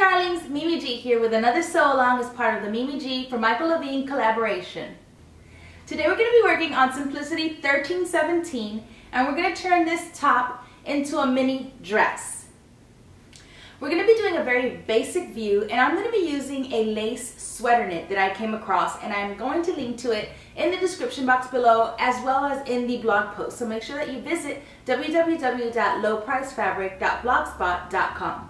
darlings, Mimi G here with another sew along as part of the Mimi G for Michael Levine collaboration. Today we're going to be working on Simplicity 1317 and we're going to turn this top into a mini dress. We're going to be doing a very basic view and I'm going to be using a lace sweater knit that I came across, and I'm going to link to it in the description box below as well as in the blog post. So make sure that you visit www.lowpricefabric.blogspot.com.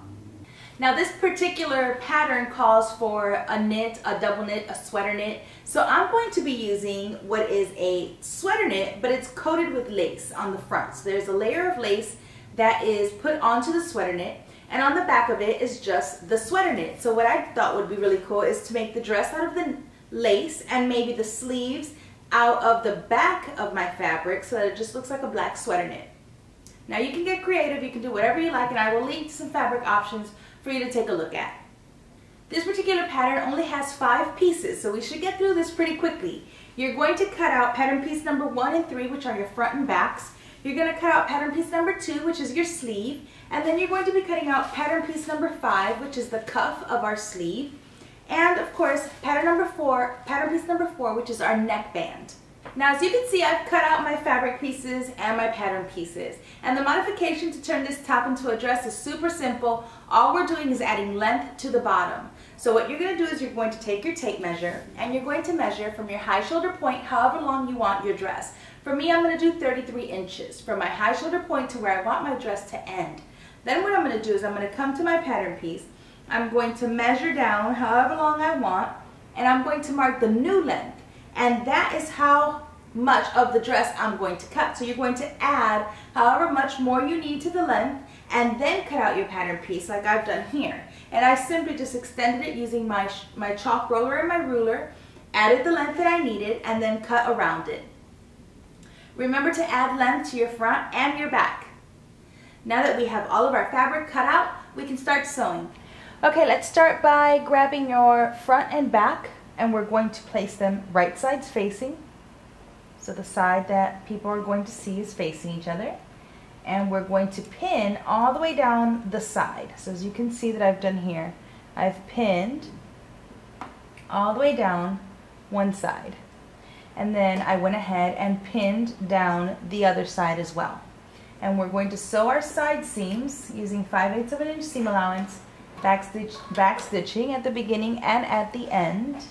Now this particular pattern calls for a knit, a double knit, a sweater knit. So I'm going to be using what is a sweater knit, but it's coated with lace on the front. So there's a layer of lace that is put onto the sweater knit, and on the back of it is just the sweater knit. So what I thought would be really cool is to make the dress out of the lace and maybe the sleeves out of the back of my fabric so that it just looks like a black sweater knit. Now you can get creative, you can do whatever you like, and I will link to some fabric options for you to take a look at. This particular pattern only has 5 pieces, so we should get through this pretty quickly. You're going to cut out pattern piece number 1 and 3, which are your front and backs. You're going to cut out pattern piece number 2, which is your sleeve, and then you're going to be cutting out pattern piece number 5, which is the cuff of our sleeve, and of course pattern piece number 4, which is our neckband. Now as you can see, I've cut out my fabric pieces and my pattern pieces, and the modification to turn this top into a dress is super simple. All we're doing is adding length to the bottom. So what you're going to do is you're going to take your tape measure and you're going to measure from your high shoulder point however long you want your dress. For me, I'm going to do 33 inches from my high shoulder point to where I want my dress to end. Then what I'm going to do is I'm going to come to my pattern piece, I'm going to measure down however long I want, and I'm going to mark the new length. And that is how much of the dress I'm going to cut. So you're going to add however much more you need to the length and then cut out your pattern piece like I've done here. And I simply just extended it using my chalk roller and my ruler, added the length that I needed, and then cut around it. Remember to add length to your front and your back. Now that we have all of our fabric cut out, we can start sewing. Okay, let's start by grabbing your front and back, and we're going to place them right sides facing. So the side that people are going to see is facing each other. And we're going to pin all the way down the side. So as you can see that I've done here, I've pinned all the way down one side. And then I went ahead and pinned down the other side as well. And we're going to sew our side seams using 5/8 of an inch seam allowance, back stitching at the beginning and at the end.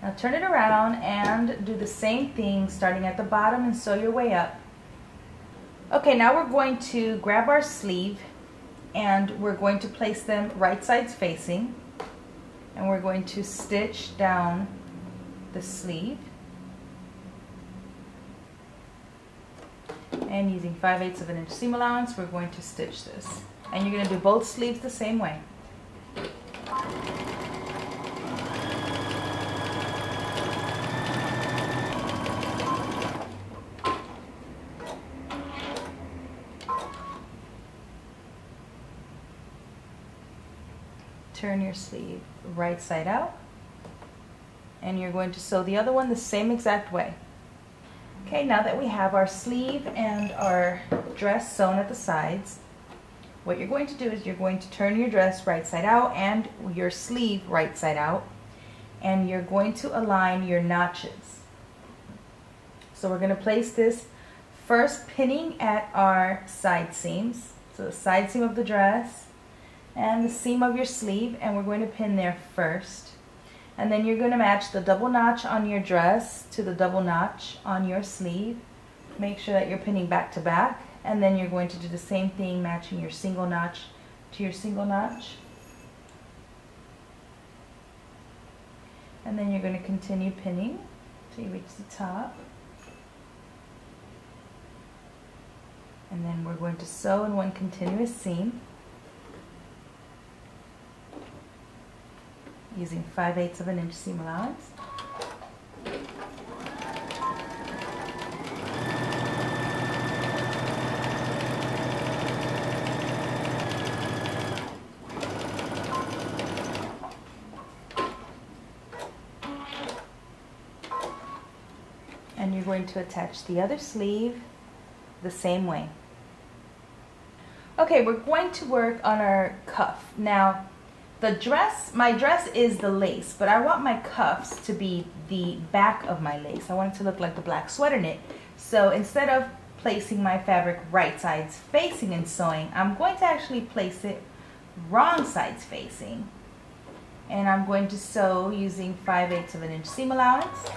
Now turn it around and do the same thing starting at the bottom and sew your way up. Okay, now we're going to grab our sleeve and we're going to place them right sides facing, and we're going to stitch down the sleeve. And using 5/8 of an inch seam allowance, we're going to stitch this. And you're going to do both sleeves the same way. Turn your sleeve right side out, and you're going to sew the other one the same exact way. Okay, now that we have our sleeve and our dress sewn at the sides, what you're going to do is you're going to turn your dress right side out and your sleeve right side out, and you're going to align your notches. So we're going to place this first pinning at our side seams, so the side seam of the dress and the seam of your sleeve, and we're going to pin there first. And then you're going to match the double notch on your dress to the double notch on your sleeve. Make sure that you're pinning back to back, and then you're going to do the same thing, matching your single notch to your single notch. And then you're going to continue pinning till you reach the top. And then we're going to sew in one continuous seam using 5/8 of an inch seam allowance. And you're going to attach the other sleeve the same way. Okay, we're going to work on our cuff. Now, my dress is the lace, but I want my cuffs to be the back of my lace. I want it to look like the black sweater knit. So instead of placing my fabric right sides facing and sewing, I'm going to actually place it wrong sides facing. And I'm going to sew using 5/8 of an inch seam allowance.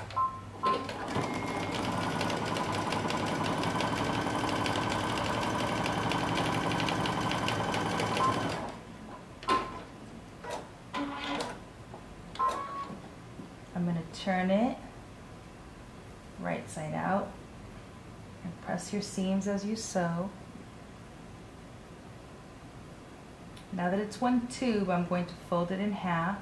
I'm going to turn it right side out and press your seams as you sew. Now that it's one tube, I'm going to fold it in half.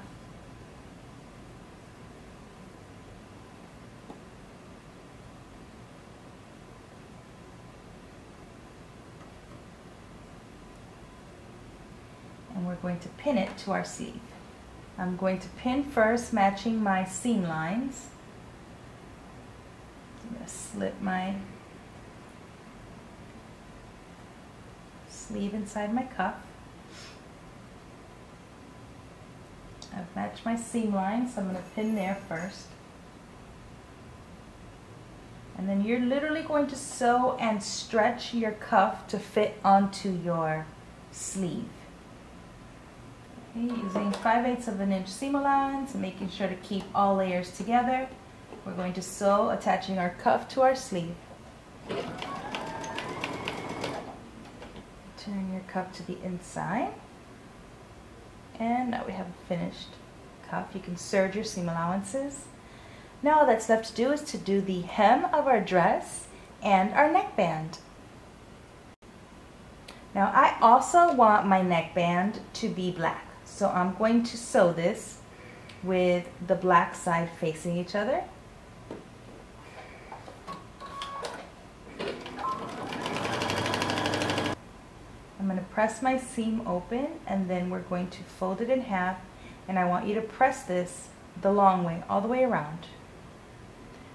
And we're going to pin it to our sleeve. I'm going to pin first, matching my seam lines. I'm going to slip my sleeve inside my cuff. I've matched my seam line, so I'm going to pin there first. And then you're literally going to sew and stretch your cuff to fit onto your sleeve. Okay, using 5/8 of an inch seam allowance and making sure to keep all layers together. We're going to sew, attaching our cuff to our sleeve. Turn your cuff to the inside. And now we have a finished cuff. You can serge your seam allowances. Now all that's left to do is to do the hem of our dress and our neckband. Now I also want my neckband to be black. So I'm going to sew this with the black side facing each other. I'm going to press my seam open, and then we're going to fold it in half, and I want you to press this the long way, all the way around.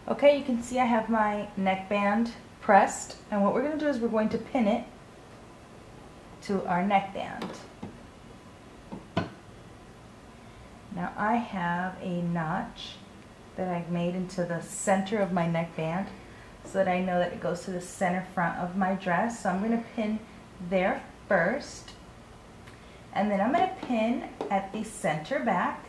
Okay, you can see I have my neckband pressed, and what we're going to do is we're going to pin it to our neckband. Now I have a notch that I've made into the center of my neckband so that I know that it goes to the center front of my dress. So I'm going to pin there first, and then I'm going to pin at the center back.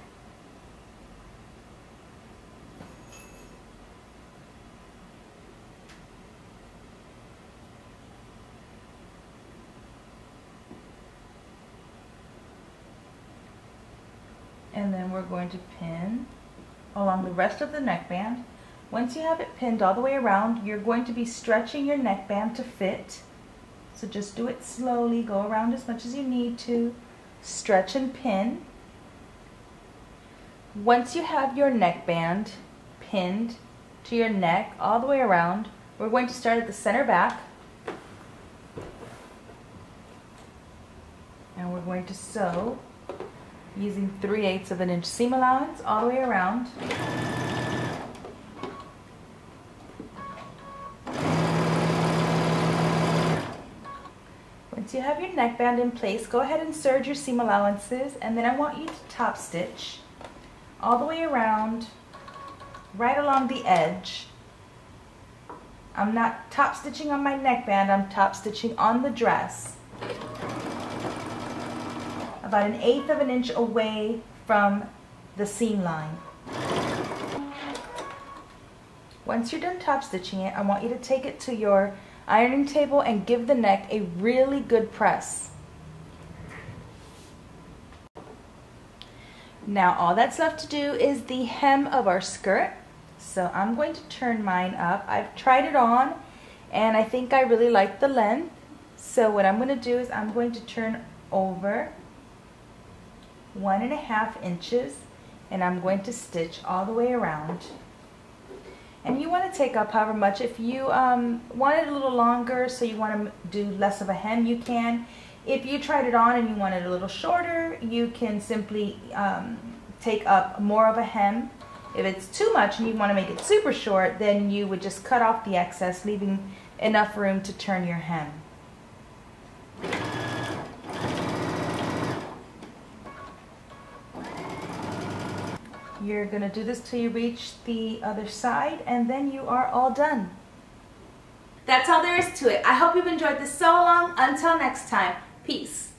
And then we're going to pin along the rest of the neckband. Once you have it pinned all the way around, you're going to be stretching your neckband to fit. So just do it slowly, go around as much as you need to, stretch and pin. Once you have your neckband pinned to your neck all the way around, we're going to start at the center back. And we're going to sew using 3/8 of an inch seam allowance all the way around. Once you have your neckband in place, go ahead and serge your seam allowances, and then I want you to top stitch all the way around, right along the edge. I'm not top stitching on my neckband, I'm top stitching on the dress, about 1/8 of an inch away from the seam line. Once you're done top stitching it, I want you to take it to your ironing table and give the neck a really good press. Now all that's left to do is the hem of our skirt. So I'm going to turn mine up. I've tried it on and I think I really like the length. So what I'm going to do is I'm going to turn over 1.5 inches, and I'm going to stitch all the way around. And you want to take up however much. If you want it a little longer, so you want to do less of a hem, you can. If you tried it on and you want it a little shorter, you can simply take up more of a hem. If it's too much and you want to make it super short, then you would just cut off the excess, leaving enough room to turn your hem. You're gonna do this till you reach the other side, and then you are all done. That's all there is to it. I hope you've enjoyed this sew along. Until next time, peace.